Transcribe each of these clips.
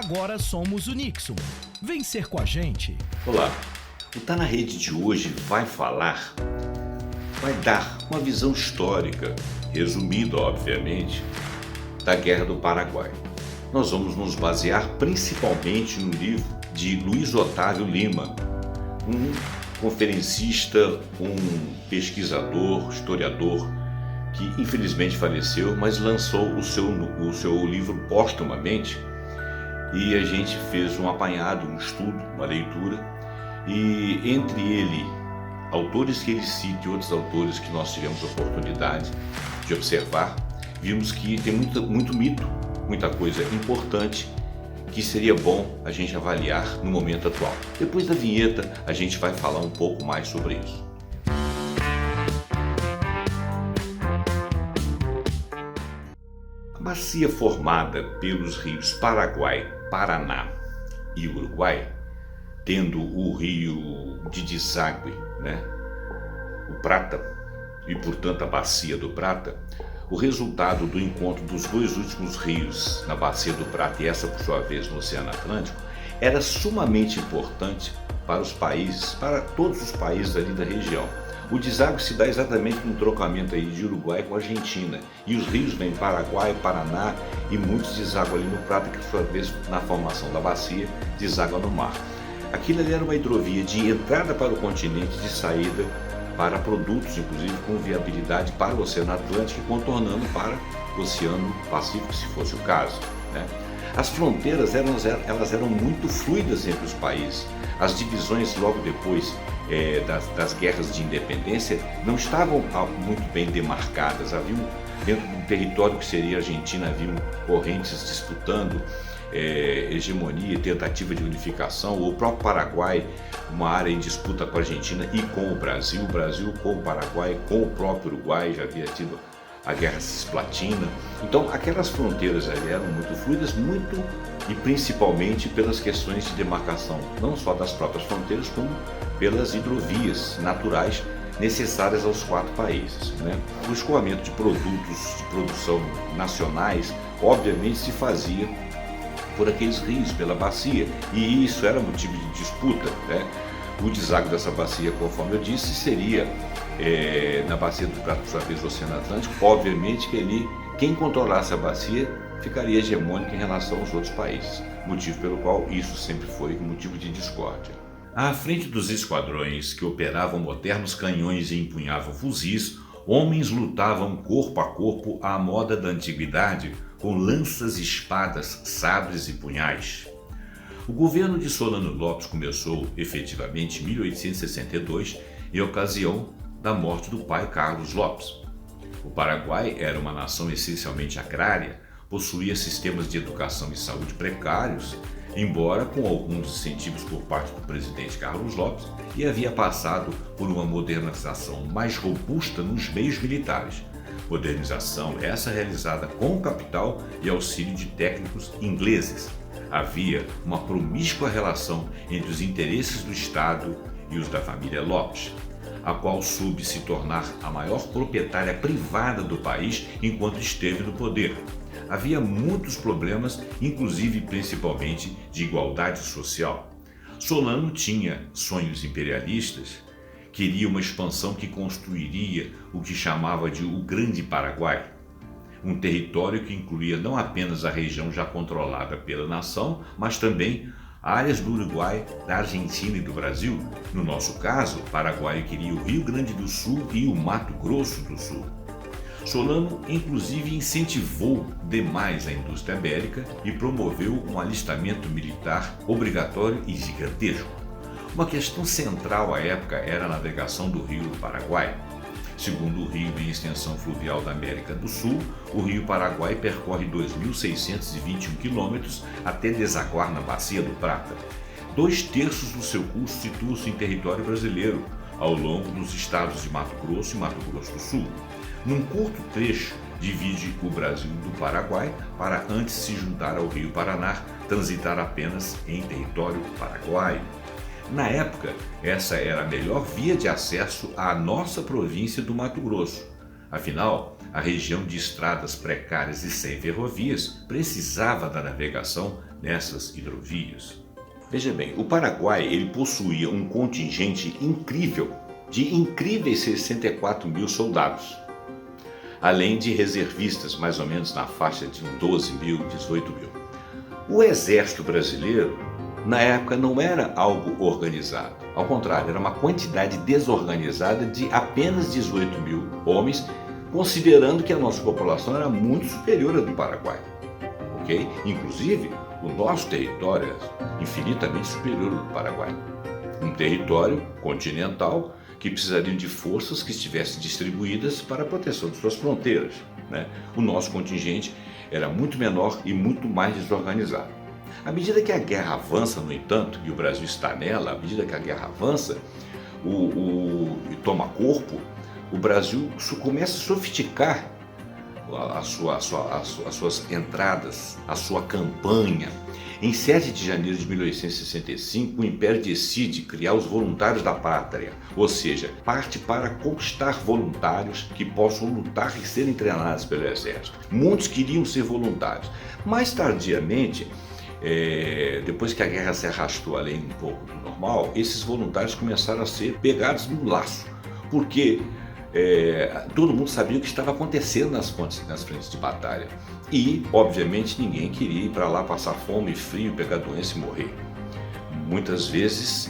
Agora somos o Nixon. Vem ser com a gente. Olá, o Tá na Rede de hoje vai dar uma visão histórica, resumida obviamente, da Guerra do Paraguai. Nós vamos nos basear principalmente no livro de Luiz Otávio Lima, um conferencista, um pesquisador, historiador, que infelizmente faleceu, mas lançou o seu livro póstumamente, e a gente fez um apanhado, um estudo, uma leitura, e entre ele, autores que ele cita e outros autores que nós tivemos a oportunidade de observar, vimos que tem muito mito, muita coisa importante que seria bom a gente avaliar no momento atual. Depois da vinheta a gente vai falar um pouco mais sobre isso. A bacia formada pelos rios Paraguai, Paraná e Uruguai, tendo o rio de deságue, o Prata, e portanto a bacia do Prata, o resultado do encontro dos dois últimos rios na bacia do Prata e essa por sua vez no Oceano Atlântico, era sumamente importante para os países, para todos os países ali da região. O deságue se dá exatamente no trocamento aí de Uruguai com a Argentina, e os rios vêm Paraguai, Paraná, e muitos deságuam ali no Prata, que por sua vez na formação da bacia deságua no mar. Aquilo ali era uma hidrovia de entrada para o continente, de saída para produtos, inclusive com viabilidade para o Oceano Atlântico e contornando para o Oceano Pacífico, se fosse o caso. As fronteiras elas eram muito fluidas entre os países. As divisões logo depois das guerras de independência não estavam muito bem demarcadas. Dentro do território que seria a Argentina, haviam correntes disputando hegemonia e tentativa de unificação. O próprio Paraguai, uma área em disputa com a Argentina e com o Brasil com o Paraguai, com o próprio Uruguai, já havia tido a Guerra Cisplatina. Então aquelas fronteiras ali eram muito fluidas, e principalmente pelas questões de demarcação, não só das próprias fronteiras, como pelas hidrovias naturais necessárias aos quatro países. O escoamento de produtos de produção nacionais, obviamente, se fazia por aqueles rios, pela bacia, e isso era motivo de disputa. O deságue dessa bacia, conforme eu disse, seria na bacia do Prata, por sua vez, do Oceano Atlântico. Obviamente que ali, quem controlasse a bacia ficaria hegemônico em relação aos outros países, motivo pelo qual isso sempre foi motivo de discórdia. À frente dos esquadrões que operavam modernos canhões e empunhavam fuzis, homens lutavam corpo a corpo à moda da antiguidade, com lanças, espadas, sabres e punhais. O governo de Solano Lopes começou efetivamente em 1862, em ocasião da morte do pai Carlos Lopes. O Paraguai era uma nação essencialmente agrária, possuía sistemas de educação e saúde precários, embora com alguns incentivos por parte do presidente Carlos Lopes, e havia passado por uma modernização mais robusta nos meios militares. Modernização essa realizada com capital e auxílio de técnicos ingleses. Havia uma promíscua relação entre os interesses do Estado e os da família Lopes, a qual soube se tornar a maior proprietária privada do país enquanto esteve no poder. Havia muitos problemas, inclusive e principalmente de igualdade social. Solano tinha sonhos imperialistas, queria uma expansão que construiria o que chamava de o Grande Paraguai, um território que incluía não apenas a região já controlada pela nação, mas também áreas do Uruguai, da Argentina e do Brasil. No nosso caso, o Paraguai queria o Rio Grande do Sul e o Mato Grosso do Sul. Solano, inclusive, incentivou demais a indústria bélica e promoveu um alistamento militar obrigatório e gigantesco. Uma questão central à época era a navegação do Rio Paraguai. Segundo o rio em extensão fluvial da América do Sul, o Rio Paraguai percorre 2.621 quilômetros até desaguar na Bacia do Prata. 2/3 do seu curso situa-se em território brasileiro, ao longo dos estados de Mato Grosso e Mato Grosso do Sul. Num curto trecho, divide o Brasil do Paraguai para, antes de se juntar ao Rio Paraná, transitar apenas em território paraguaio. Na época, essa era a melhor via de acesso à nossa província do Mato Grosso. Afinal, a região de estradas precárias e sem ferrovias precisava da navegação nessas hidrovias. Veja bem, o Paraguai ele possuía um contingente incrível, de incríveis 64 mil soldados, além de reservistas, mais ou menos na faixa de 12 mil, 18 mil. O exército brasileiro, na época, não era algo organizado. Ao contrário, era uma quantidade desorganizada de apenas 18 mil homens, considerando que a nossa população era muito superior à do Paraguai. Ok? Inclusive, o nosso território é infinitamente superior ao do Paraguai. Um território continental que precisariam de forças que estivessem distribuídas para a proteção de suas fronteiras, né? O nosso contingente era muito menor e muito mais desorganizado. À medida que a guerra avança, no entanto, e o Brasil está nela, à medida que a guerra avança e toma corpo, o Brasil começa a sofisticar as suas entradas, a sua campanha. Em 7 de janeiro de 1865, o Império decide criar os Voluntários da Pátria, ou seja, parte para conquistar voluntários que possam lutar e serem treinados pelo Exército. Muitos queriam ser voluntários. Mais tardiamente, depois que a guerra se arrastou além um pouco do normal, esses voluntários começaram a ser pegados no laço, porque todo mundo sabia o que estava acontecendo nas frentes de batalha. E, obviamente, ninguém queria ir para lá passar fome, frio, pegar doença e morrer. Muitas vezes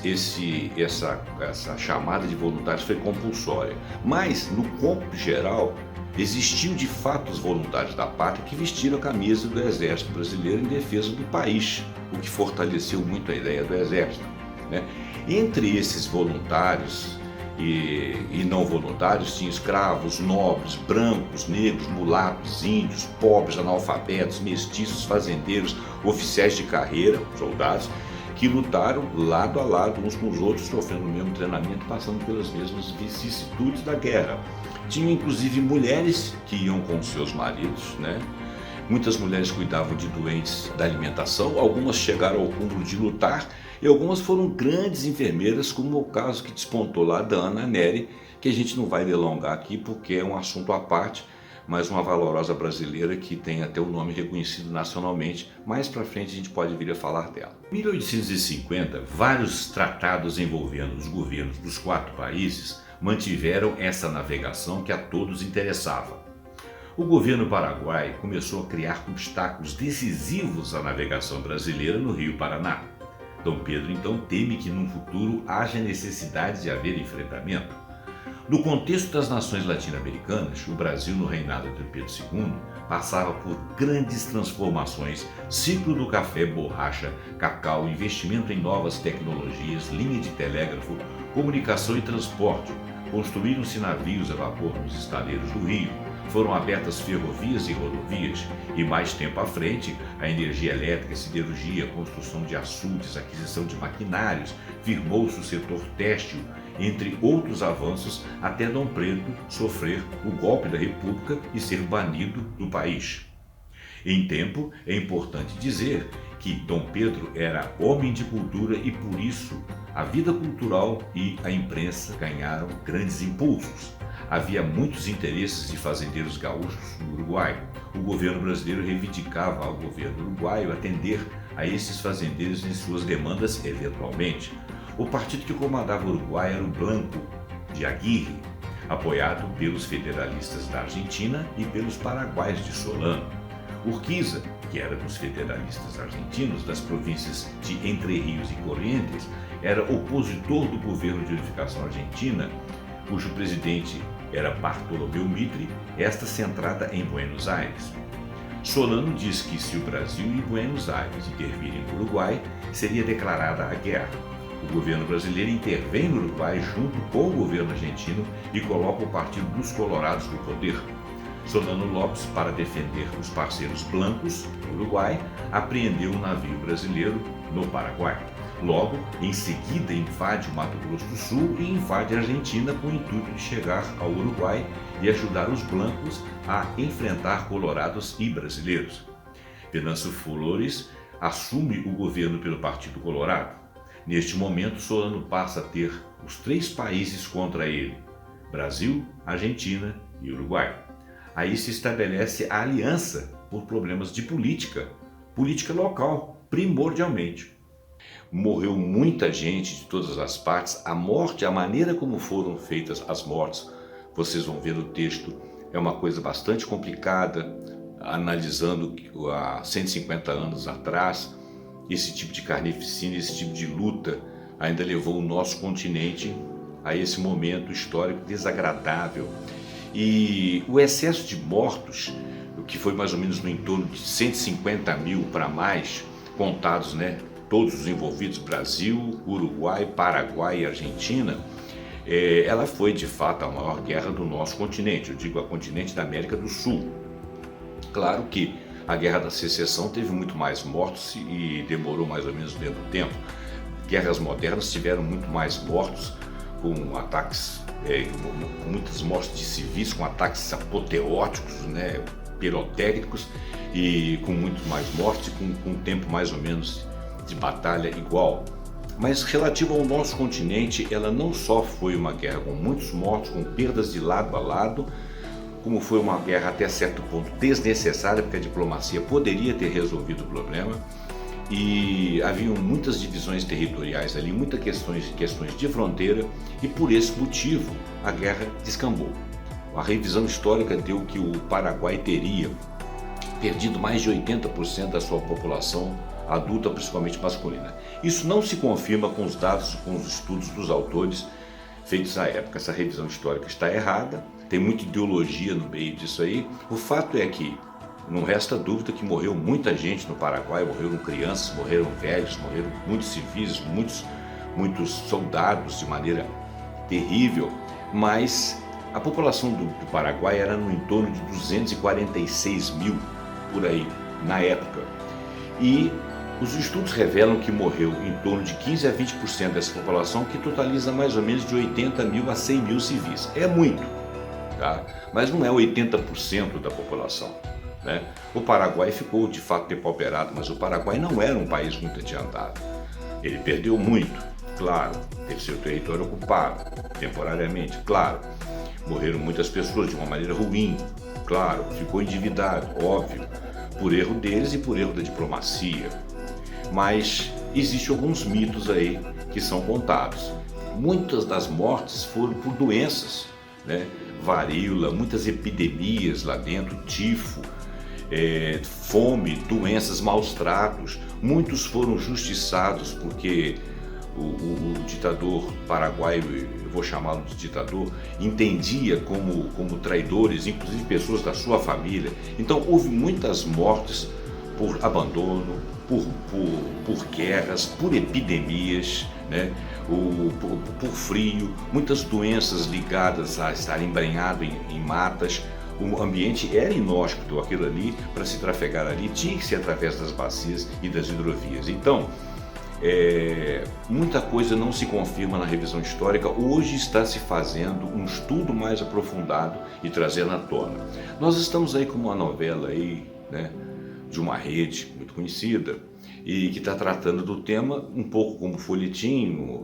essa chamada de voluntários foi compulsória, mas no cômputo geral existiam de fato os voluntários da pátria que vestiram a camisa do Exército Brasileiro em defesa do país, o que fortaleceu muito a ideia do Exército, né? Entre esses voluntários e não voluntários tinha escravos, nobres, brancos, negros, mulatos, índios, pobres, analfabetos, mestiços, fazendeiros, oficiais de carreira, soldados, que lutaram lado a lado uns com os outros, sofrendo o mesmo treinamento, passando pelas mesmas vicissitudes da guerra. Tinha inclusive mulheres que iam com seus maridos, né? Muitas mulheres cuidavam de doentes da alimentação, algumas chegaram ao cúmulo de lutar e algumas foram grandes enfermeiras, como o caso que despontou lá da Ana Nery, que a gente não vai delongar aqui porque é um assunto à parte, mas uma valorosa brasileira que tem até o nome reconhecido nacionalmente. Mais para frente a gente pode vir a falar dela. Em 1850, vários tratados envolvendo os governos dos 4 países mantiveram essa navegação que a todos interessava. O governo paraguai começou a criar obstáculos decisivos à navegação brasileira no Rio Paraná. Dom Pedro então teme que num futuro haja necessidade de haver enfrentamento. No contexto das nações latino-americanas, o Brasil no reinado de Pedro II passava por grandes transformações, ciclo do café, borracha, cacau, investimento em novas tecnologias, linha de telégrafo, comunicação e transporte. Construíram-se navios a vapor nos estaleiros do Rio, foram abertas ferrovias e rodovias, e mais tempo à frente, a energia elétrica, siderurgia, construção de açudes, aquisição de maquinários, firmou-se o setor têxtil, entre outros avanços, até Dom Pedro sofrer o golpe da República e ser banido do país. Em tempo, é importante dizer que Dom Pedro era homem de cultura e por isso a vida cultural e a imprensa ganharam grandes impulsos. Havia muitos interesses de fazendeiros gaúchos no Uruguai. O governo brasileiro reivindicava ao governo uruguaio atender a esses fazendeiros em suas demandas eventualmente. O partido que comandava o Uruguai era o Blanco de Aguirre, apoiado pelos federalistas da Argentina e pelos paraguaios de Solano. Urquiza, que era dos federalistas argentinos das províncias de Entre Rios e Corrientes, era opositor do governo de unificação argentina, cujo presidente era Bartolomeu Mitre, esta centrada em Buenos Aires. Solano diz que se o Brasil e Buenos Aires intervirem no Uruguai, seria declarada a guerra. O governo brasileiro intervém no Uruguai junto com o governo argentino e coloca o Partido dos Colorados no poder. Solano Lopes, para defender os parceiros blancos do Uruguai, apreendeu um navio brasileiro no Paraguai. Logo, em seguida, invade o Mato Grosso do Sul e invade a Argentina com o intuito de chegar ao Uruguai e ajudar os blancos a enfrentar colorados e brasileiros. Venâncio Flores assume o governo pelo Partido Colorado. Neste momento, Solano passa a ter os 3 países contra ele: Brasil, Argentina e Uruguai. Aí se estabelece a aliança por problemas de política local, primordialmente. Morreu muita gente de todas as partes. A morte, a maneira como foram feitas as mortes, vocês vão ver no texto, é uma coisa bastante complicada, analisando há 150 anos atrás, esse tipo de carnificina, esse tipo de luta ainda levou o nosso continente a esse momento histórico desagradável. E o excesso de mortos, o que foi mais ou menos no entorno de 150 mil para mais, contados, né, todos os envolvidos, Brasil, Uruguai, Paraguai e Argentina, ela foi de fato a maior guerra do nosso continente, eu digo a continente da América do Sul. Claro que a Guerra da Secessão teve muito mais mortos e demorou mais ou menos o mesmo tempo. Guerras modernas tiveram muito mais mortos, com ataques, com muitas mortes de civis, com ataques apoteóticos, né, pirotécnicos, e com muito mais mortes, com um tempo mais ou menos de batalha igual. Mas relativo ao nosso continente, ela não só foi uma guerra com muitos mortos, com perdas de lado a lado, como foi uma guerra até certo ponto desnecessária, porque a diplomacia poderia ter resolvido o problema, e haviam muitas divisões territoriais ali, muitas questões de fronteira, e por esse motivo a guerra descambou. A revisão histórica deu que o Paraguai teria perdido mais de 80% da sua população adulta, principalmente masculina. Isso não se confirma com os dados, com os estudos dos autores feitos à época. Essa revisão histórica está errada, tem muita ideologia no meio disso aí. O fato é que não resta dúvida que morreu muita gente no Paraguai, morreram crianças, morreram velhos, morreram muitos civis, muitos soldados de maneira terrível, mas a população do Paraguai era no entorno de 246 mil, por aí, na época. E os estudos revelam que morreu em torno de 15 a 20% dessa população, que totaliza mais ou menos de 80 mil a 100 mil civis. É muito, tá? Mas não é 80% da população, né? O Paraguai ficou de fato depauperado, mas o Paraguai não era um país muito adiantado. Ele perdeu muito, claro, teve seu território ocupado, temporariamente, claro. Morreram muitas pessoas de uma maneira ruim, claro, ficou endividado, óbvio, por erro deles e por erro da diplomacia. Mas existem alguns mitos aí que são contados. Muitas das mortes foram por doenças, né? Varíola, muitas epidemias lá dentro, tifo, fome, doenças, maus tratos. Muitos foram justiçados porque o ditador paraguaio, eu vou chamá-lo de ditador, entendia como traidores, inclusive pessoas da sua família. Então houve muitas mortes por abandono, por guerras, por epidemias, né? Por frio, muitas doenças ligadas a estar embrenhado em matas. O ambiente era inóspito, aquilo ali, para se trafegar ali, tinha que ser através das bacias e das hidrovias. Então, muita coisa não se confirma na revisão histórica. Hoje está se fazendo um estudo mais aprofundado e trazendo à tona. Nós estamos aí com uma novela aí, né, de uma rede muito conhecida e que está tratando do tema um pouco como folhetim,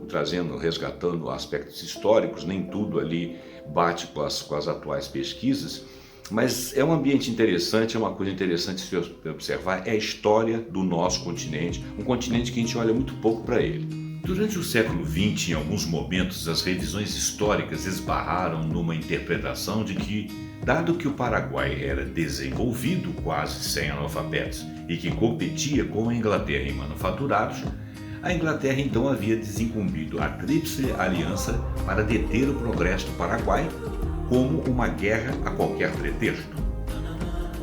resgatando aspectos históricos. Nem tudo ali bate com as atuais pesquisas, mas é um ambiente interessante, é uma coisa interessante de se observar, é a história do nosso continente, um continente que a gente olha muito pouco para ele. Durante o século XX, em alguns momentos, as revisões históricas esbarraram numa interpretação de que, dado que o Paraguai era desenvolvido, quase sem analfabetos, e que competia com a Inglaterra em manufaturados, a Inglaterra então havia desincumbido a Tríplice Aliança para deter o progresso do Paraguai, como uma guerra a qualquer pretexto.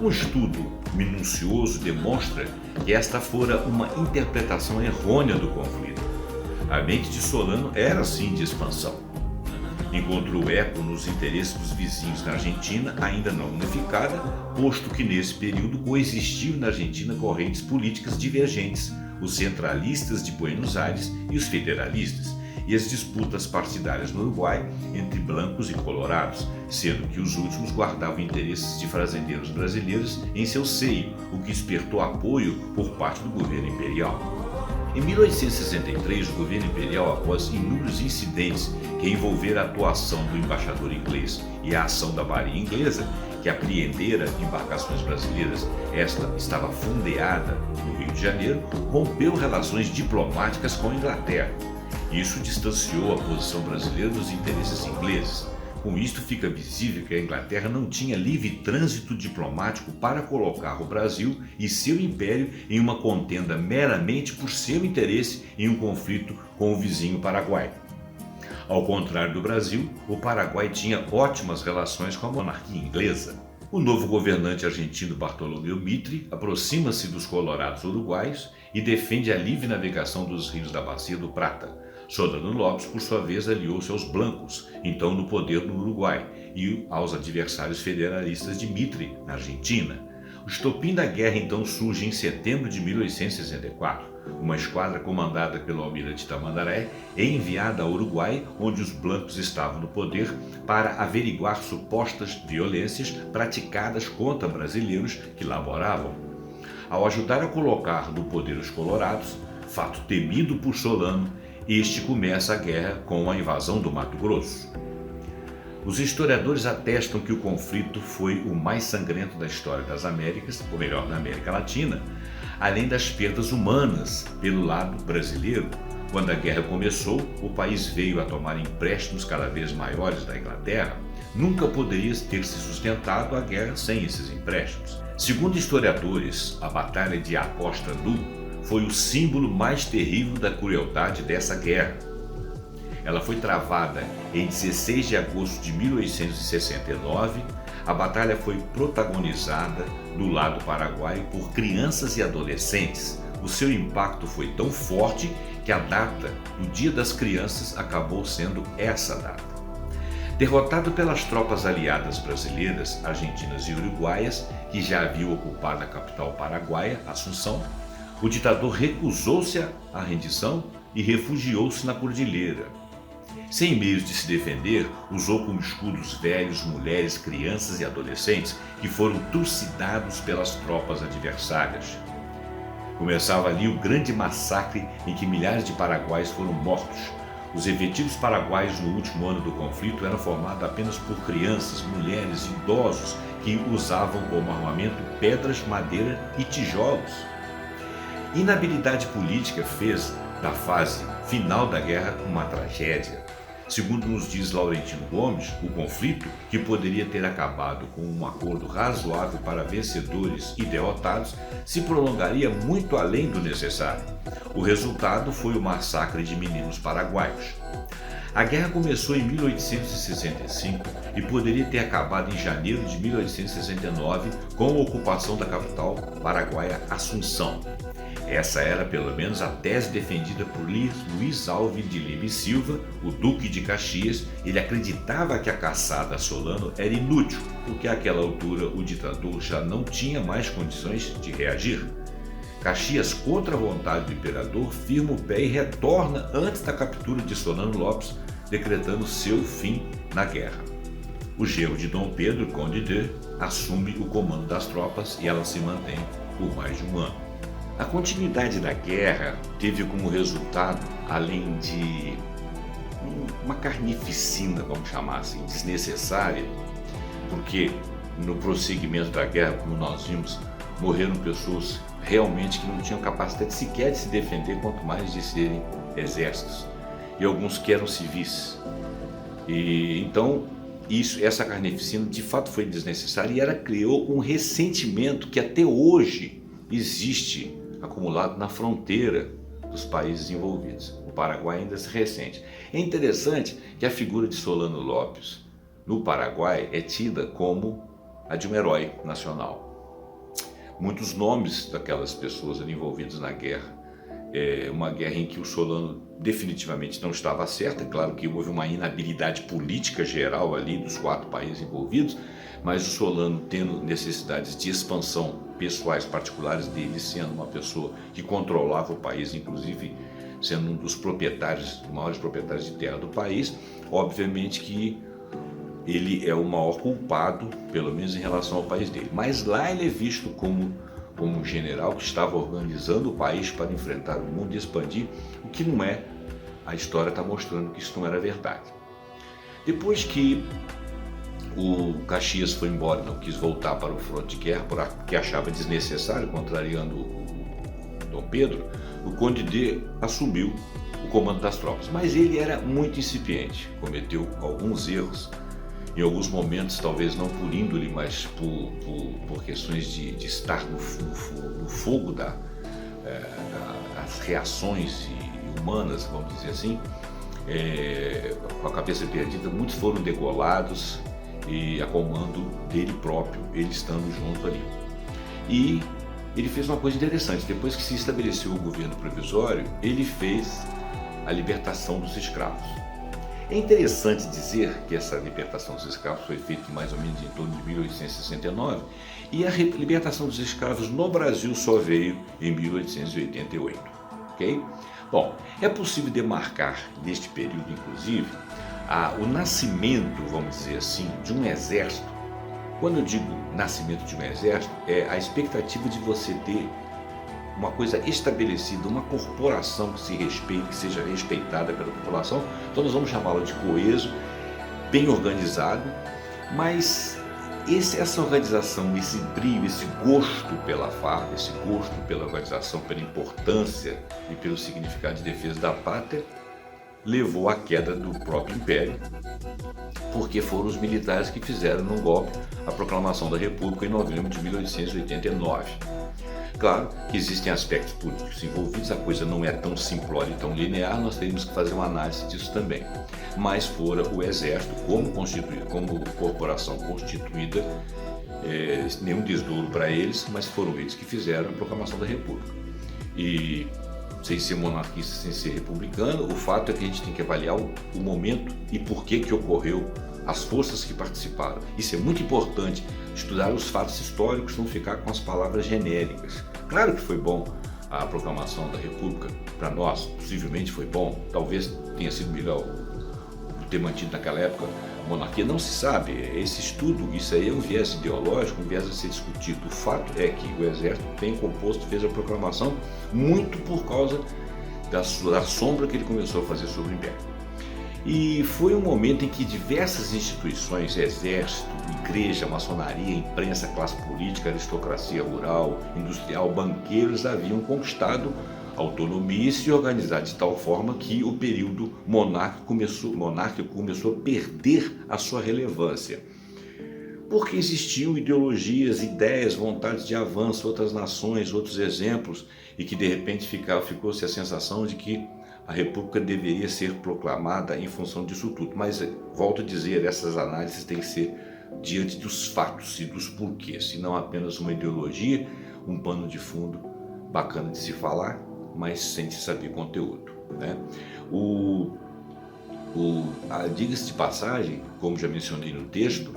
Um estudo minucioso demonstra que esta fora uma interpretação errônea do conflito. A mente de Solano era sim de expansão. Encontrou eco nos interesses dos vizinhos na Argentina, ainda não unificada, posto que nesse período coexistiam na Argentina correntes políticas divergentes, os centralistas de Buenos Aires e os federalistas, e as disputas partidárias no Uruguai entre brancos e colorados, sendo que os últimos guardavam interesses de fazendeiros brasileiros em seu seio, o que despertou apoio por parte do governo imperial. Em 1863, o governo imperial, após inúmeros incidentes que envolveram a atuação do embaixador inglês e a ação da marinha inglesa, que apreendera embarcações brasileiras, esta estava fundeada no Rio de Janeiro, rompeu relações diplomáticas com a Inglaterra. Isso distanciou a posição brasileira dos interesses ingleses. Com isto fica visível que a Inglaterra não tinha livre trânsito diplomático para colocar o Brasil e seu império em uma contenda meramente por seu interesse em um conflito com o vizinho Paraguai. Ao contrário do Brasil, o Paraguai tinha ótimas relações com a monarquia inglesa. O novo governante argentino Bartolomeu Mitre aproxima-se dos colorados uruguaios e defende a livre navegação dos rios da Bacia do Prata. Solano Lopes, por sua vez, aliou-se aos blancos, então no poder no Uruguai, e aos adversários federalistas de Mitre, na Argentina. O estopim da guerra então surge em setembro de 1864. Uma esquadra comandada pelo almirante Tamandaré é enviada ao Uruguai, onde os blancos estavam no poder, para averiguar supostas violências praticadas contra brasileiros que lá moravam. Ao ajudar a colocar no poder os colorados, fato temido por Solano, este começa a guerra com a invasão do Mato Grosso. Os historiadores atestam que o conflito foi o mais sangrento da história das Américas, ou melhor, da América Latina, além das perdas humanas pelo lado brasileiro. Quando a guerra começou, o país veio a tomar empréstimos cada vez maiores da Inglaterra. Nunca poderia ter se sustentado a guerra sem esses empréstimos. Segundo historiadores, a Batalha de Acosta Nu foi o símbolo mais terrível da crueldade dessa guerra. Ela foi travada em 16 de agosto de 1869. A batalha foi protagonizada do lado paraguaio por crianças e adolescentes. O seu impacto foi tão forte que a data do Dia das Crianças acabou sendo essa data. Derrotado pelas tropas aliadas brasileiras, argentinas e uruguaias, que já haviam ocupado a capital paraguaia, Assunção, o ditador recusou-se à rendição e refugiou-se na cordilheira. Sem meios de se defender, usou como escudos velhos, mulheres, crianças e adolescentes que foram trucidados pelas tropas adversárias. Começava ali o grande massacre em que milhares de paraguaios foram mortos. Os efetivos paraguaios no último ano do conflito eram formados apenas por crianças, mulheres e idosos que usavam como armamento pedras, madeira e tijolos. Inabilidade política fez da fase final da guerra uma tragédia. Segundo nos diz Laurentino Gomes, o conflito, que poderia ter acabado com um acordo razoável para vencedores e derrotados, se prolongaria muito além do necessário. O resultado foi o massacre de meninos paraguaios. A guerra começou em 1865 e poderia ter acabado em janeiro de 1869 com a ocupação da capital paraguaia Assunção. Essa era pelo menos a tese defendida por Luiz Alves de Lima e Silva, o Duque de Caxias. Ele acreditava que a caçada a Solano era inútil, porque àquela altura o ditador já não tinha mais condições de reagir. Caxias, contra a vontade do imperador, firma o pé e retorna antes da captura de Solano Lopes, decretando seu fim na guerra. O genro de Dom Pedro, Conde de, assume o comando das tropas e ela se mantém por mais de um ano. A continuidade da guerra teve como resultado, além de uma carnificina, vamos chamar assim, desnecessária, porque no prosseguimento da guerra, como nós vimos, morreram pessoas realmente que não tinham capacidade sequer de se defender, quanto mais de serem exércitos, e alguns que eram civis. E então essa carnificina de fato foi desnecessária e ela criou um ressentimento que até hoje existe acumulado na fronteira dos países envolvidos. O Paraguai ainda se ressente. É interessante que a figura de Solano Lopes no Paraguai é tida como a de um herói nacional. Muitos nomes daquelas pessoas ali envolvidas na guerra, uma guerra em que o Solano definitivamente não estava certo. É claro que houve uma inabilidade política geral ali dos 4 países envolvidos, mas o Solano, tendo necessidades de expansão pessoais particulares dele, sendo uma pessoa que controlava o país, inclusive sendo um dos maiores proprietários de terra do país, obviamente que ele é o maior culpado, pelo menos em relação ao país dele. Mas lá ele é visto como um general que estava organizando o país para enfrentar o mundo e expandir, o que não é. A história está mostrando que isso não era verdade. Depois que o Caxias foi embora, não quis voltar para o fronte de guerra, porque achava desnecessário, contrariando o Dom Pedro, o Conde D assumiu o comando das tropas. Mas ele era muito incipiente, cometeu alguns erros, em alguns momentos, talvez não por índole, mas por questões de estar no fogo das reações humanas, vamos dizer assim, com a cabeça perdida. Muitos foram degolados e a comando dele próprio, ele estando junto ali. E ele fez uma coisa interessante: depois que se estabeleceu o governo provisório, ele fez a libertação dos escravos. É interessante dizer que essa libertação dos escravos foi feita mais ou menos em torno de 1869 e a libertação dos escravos no Brasil só veio em 1888, ok? Bom, é possível demarcar neste período, inclusive, o nascimento, vamos dizer assim, de um exército. Quando eu digo nascimento de um exército, é a expectativa de você ter uma coisa estabelecida, uma corporação que se respeite, que seja respeitada pela população. Então nós vamos chamá-la de coeso, bem organizado, mas essa organização, esse brio, esse gosto pela farda, esse gosto pela organização, pela importância e pelo significado de defesa da pátria, levou à queda do próprio Império, porque foram os militares que fizeram no golpe a proclamação da República em novembro de 1889. Claro que existem aspectos políticos envolvidos, a coisa não é tão simplória e tão linear, nós teríamos que fazer uma análise disso também. Mas fora o Exército, como corporação constituída, nenhum desdouro para eles, mas foram eles que fizeram a proclamação da República. E sem ser monarquista, sem ser republicano, o fato é que a gente tem que avaliar o momento e por que ocorreu, as forças que participaram. Isso é muito importante, estudar os fatos históricos, não ficar com as palavras genéricas. Claro que foi bom a proclamação da República para nós, possivelmente foi bom, talvez tenha sido melhor ter mantido naquela época a monarquia, não se sabe. Esse estudo, isso aí é um viés ideológico, um viés a ser discutido. O fato é que o Exército bem composto fez a proclamação muito por causa da sombra que ele começou a fazer sobre o Império. E foi um momento em que diversas instituições, exército, igreja, maçonaria, imprensa, classe política, aristocracia rural, industrial, banqueiros haviam conquistado autonomia e se organizar de tal forma que o período monárquico começou a perder a sua relevância. Porque existiam ideologias, ideias, vontades de avanço, outras nações, outros exemplos, e que de repente ficou-se a sensação de que a República deveria ser proclamada em função disso tudo. Mas, volto a dizer, essas análises têm que ser diante dos fatos e dos porquês, e não apenas uma ideologia, um pano de fundo bacana de se falar, mas sem se saber conteúdo, né? Diga-se de passagem, como já mencionei no texto,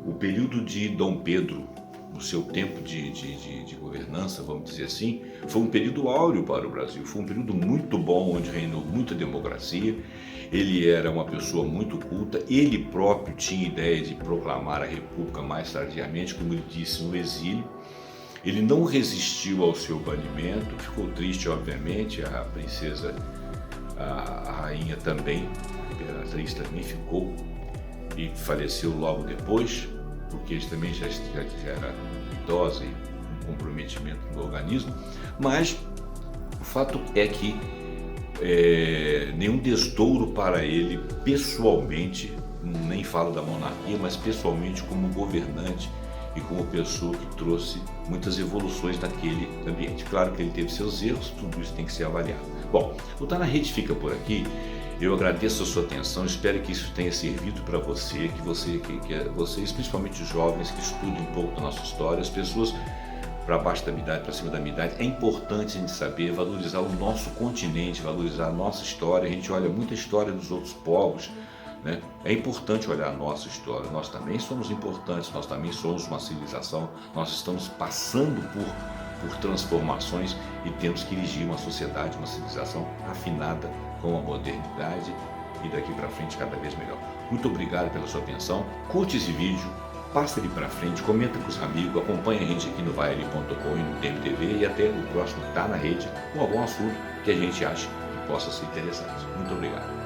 o período de Dom Pedro, o seu tempo de governança, vamos dizer assim, foi um período áureo para o Brasil, foi um período muito bom, onde reinou muita democracia. Ele era uma pessoa muito culta, ele próprio tinha ideia de proclamar a República mais tardiamente, como ele disse, no exílio. Ele não resistiu ao seu banimento, ficou triste, obviamente, a princesa, a rainha também, a imperatriz também ficou e faleceu logo depois, porque ele também já era idosa e com comprometimento no organismo. Mas o fato é que nenhum desdouro para ele pessoalmente, nem falo da monarquia, mas pessoalmente como governante e como pessoa que trouxe muitas evoluções naquele ambiente. Claro que ele teve seus erros, tudo isso tem que ser avaliado. Bom, o Tá na Rede fica por aqui. Eu agradeço a sua atenção, espero que isso tenha servido para você, que vocês, principalmente os jovens, que estudem um pouco da nossa história, as pessoas para baixo da minha idade, para cima da minha idade. É importante a gente saber valorizar o nosso continente, valorizar a nossa história. A gente olha muita história dos outros povos, né? É importante olhar a nossa história. Nós também somos importantes, nós também somos uma civilização, nós estamos passando por transformações e temos que dirigir uma sociedade, uma civilização afinada com a modernidade e daqui para frente cada vez melhor. Muito obrigado pela sua atenção, curte esse vídeo, passa ele para frente, comenta com os amigos, acompanha a gente aqui no vaeli.com e no TMTV, e até o próximo Tá na Rede com algum assunto que a gente acha que possa ser interessante. Muito obrigado.